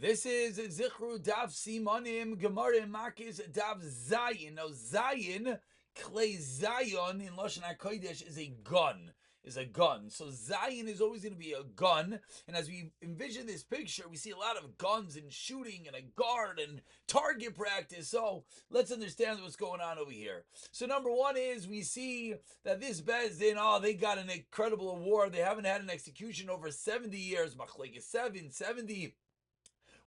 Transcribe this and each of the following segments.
This is Zichru Daf Simonim Gemara Makkos Daf Zayin. Now Zayin, Kli Zayin in Lashon HaKodesh is a gun. So Zayin is always going to be a gun. And as we envision this picture, we see a lot of guns and shooting and a guard and target practice. So let's understand what's going on over here. So number one is we see that this Bezdin, they got an incredible award. They haven't had an execution over 70 years. Machlekes 70.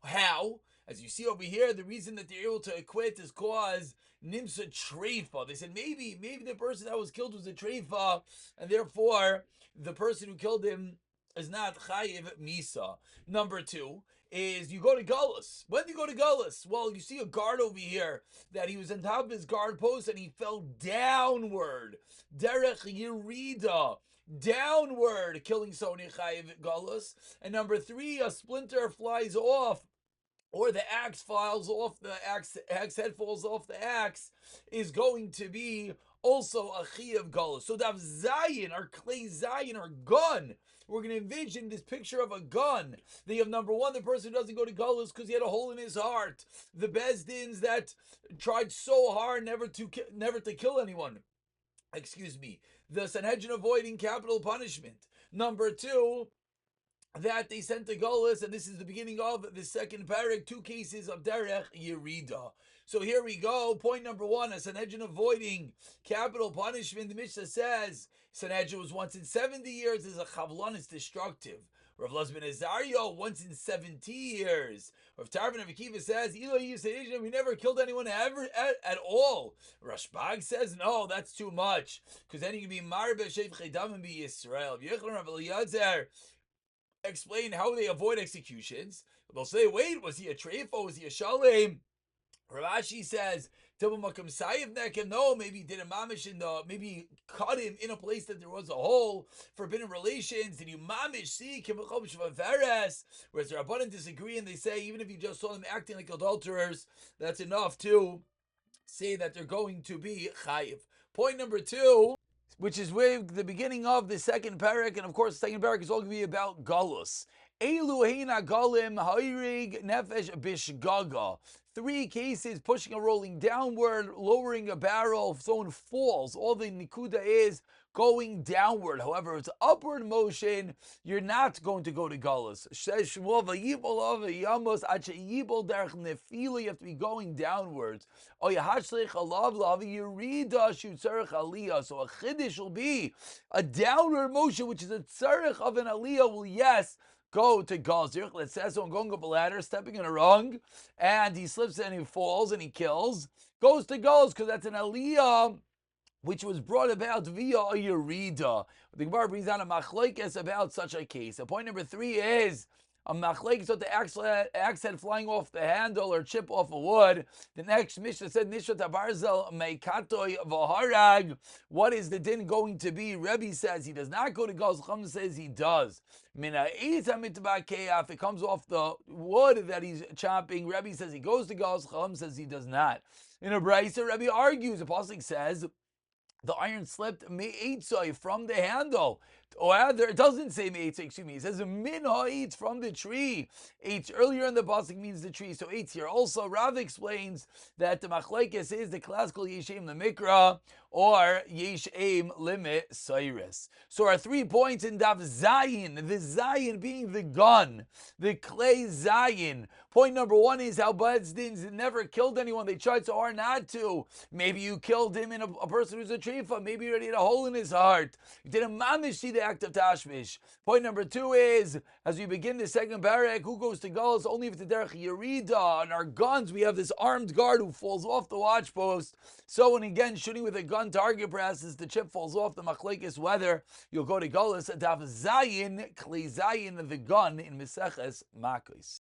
How? As you see over here, the reason that they're able to acquit is cause nimsa treifa. They said maybe the person that was killed was a treifa, and therefore the person who killed him is not chayiv misa. Number two is you go to Gullus. When do you go to Gullus? Well, you see a guard over here that he was on top of his guard post and he fell downward. Derech Yerida. Downward, killing Sony Chayiv Gullus. And number three, a splinter flies off, or the axe falls off the axe head falls off the axe, is going to be also a Chayiv Gullus. So Daf Zayin, or Kli Zayin, or gun. We're going to envision this picture of a gun. They have number one, the person who doesn't go to Gullus because he had a hole in his heart. The Bezdins that tried so hard never to kill anyone. The Sanhedrin avoiding capital punishment. Number two, that they sent to Gullus, and this is the beginning of the second parak, two cases of Derech Yerida. So here we go. Point number one, a Sanhedrin avoiding capital punishment. The Mishnah says Sanhedrin was once in 70 years, is a chavlon, it's destructive. Rav Lozman Azario, once in 70 years. Rav Tarvin of Akiva says, we never killed anyone ever at all. Rashbag says, no, that's too much. Because then you can be Marbe Shev Chedam and be Yisrael. Yechon Rav Eliezer explain how they avoid executions. They'll say, wait, was he a treifo? Was he a shalem? Ravashi says, no, maybe he did a mamish maybe he cut him in a place that there was a hole, forbidden relations. Did you mamish see? Whereas the Rabbanan disagree and they say even if you just saw them acting like adulterers, that's enough to say that they're going to be chayiv. Point number two, which is with the beginning of the second parak, and of course the second parak is all going to be about Gullus. Elu heina galim ha'irig nefesh bishgaga. Three cases: pushing or rolling downward, lowering a barrel, if someone falls. All the nikuda is going downward. However, if it's upward motion, you're not going to go to Gullus. You have to be going downwards. So a chiddush will be a downward motion, which is a tzarech of an aliyah will, yes, go to Gazir. Let's say someone going up a ladder, stepping in a rung, and he slips and he falls and he kills, goes to Gaz, because that's an aliyah which was brought about via a yerida. The Gemara brings down a machlokes about such a case. So point number three is a machlokes with the axe head flying off the handle or chip off a wood. The next Mishnah said, Nishat Abarzel Meikatoy Vaharag. What is the din going to be? Rebbe says he does not go to Gaz. Chum says he does. If it comes off the wood that he's chopping, Rebbe says he goes to Gaz. Chum says he does not. In a brayso, Rebbe argues. The pasuk says the iron slipped me'etzoi from the handle. Or rather, it doesn't say me'etzoi, excuse me. It says min ha'etz from the tree. Eitz earlier in the pasuk means the tree, so eitz here. Also, Rav explains that the machlekes is the classical yeshem lemikra or yeshem limit cyrus. So our 3 points in Daf Zayin, the Zayin being the gun, the Kli Zayin. Point number one is how Bezdins never killed anyone. They tried so hard not to. Maybe you killed him in a person who's a treifa. Maybe you already had a hole in his heart. You didn't mamish see the act of tashmish. Point number two is, as we begin the second parak, who goes to Gullus? Only if the derech yerida. On our guns, we have this armed guard who falls off the watch post. So, and again, shooting with a gun target practice, the chip falls off the machlekes whether you'll go to Gullus. Daf Zayin, Kli Zayin, the gun in Zichru Makkos.